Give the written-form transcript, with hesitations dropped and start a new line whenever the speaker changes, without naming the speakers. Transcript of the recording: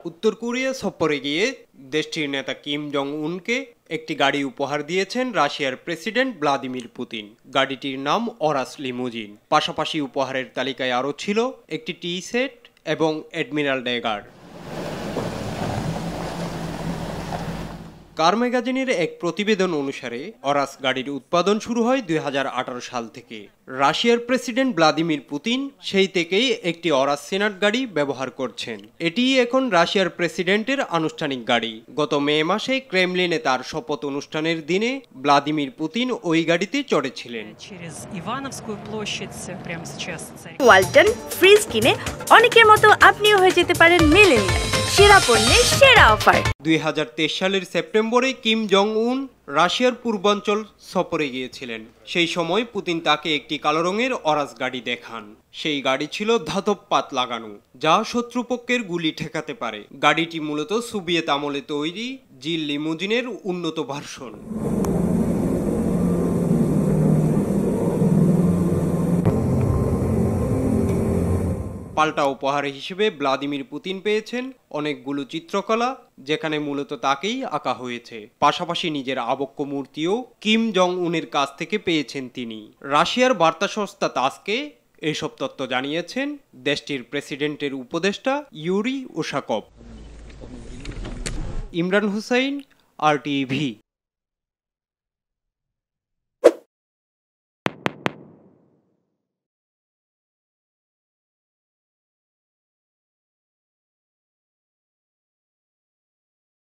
উত্তর কোরিয়া সফরে গিয়ে দেশটির নেতা কিম জং উনকে একটি গাড়ি উপহার দিয়েছেন রাশিয়ার প্রেসিডেন্ট ভ্লাদিমির পুতিন। গাড়িটির নাম অরাস লিমুজিন। পাশাপাশি উপহারের তালিকায় আরও ছিল একটি টি সেট এবং অ্যাডমিরাল ড্যাগার। কার ম্যাগাজিনের এক প্রতিবেদন অনুসারে অরাস গাড়ির উৎপাদন শুরু হয় 2018 সাল থেকে। রাশিয়ার প্রেসিডেন্ট ভ্লাদিমির পুতিন সেই থেকেই একটি অরাস সেনাট গাড়ি ব্যবহার করছেন। এটিই এখন রাশিয়ার প্রেসিডেন্টের আনুষ্ঠানিক গাড়ি। গত মে মাসে ক্রেমলিনে তার শপথ অনুষ্ঠানের দিনে ভ্লাদিমির পুতিন ওই গাড়িতে চড়েছিলেন।
ওয়ালটন ফ্রিজ কিনে অনেকের মতো আপনিও হয়ে যেতে পারেন মিলেনিয়াল। সেরা পণ্যের সেরা অফার।
2023 সালের সেপ্টেম্বরে কিম জং উন রাশিয়ার পূর্বাঞ্চল সফরে গিয়েছিলেন। সেই সময় পুতিন তাকে একটি কালো রঙের অরাস গাড়ি দেখান। সেই গাড়ি ছিল ধাতব পাত লাগানো, যা শত্রুপক্ষের গুলি ঠেকাতে পারে। গাড়িটি মূলত সোভিয়েত আমলে তৈরি জিল লিমুজিনের উন্নত ভার্সন। পাল্টা উপহার হিসেবে ভ্লাদিমির পুতিন পেয়েছেন অনেকগুলো চিত্রকলা, যেখানে মূলত তাকেই আঁকা হয়েছে। পাশাপাশি নিজের আবক্ষ মূর্তিও কিম জং উনের কাছ থেকে পেয়েছেন তিনি। রাশিয়ার বার্তা সংস্থা তাসকে এসব তথ্য জানিয়েছেন দেশটির প্রেসিডেন্টের উপদেষ্টা Yuri Ushakov. Imran Hussain, RTV।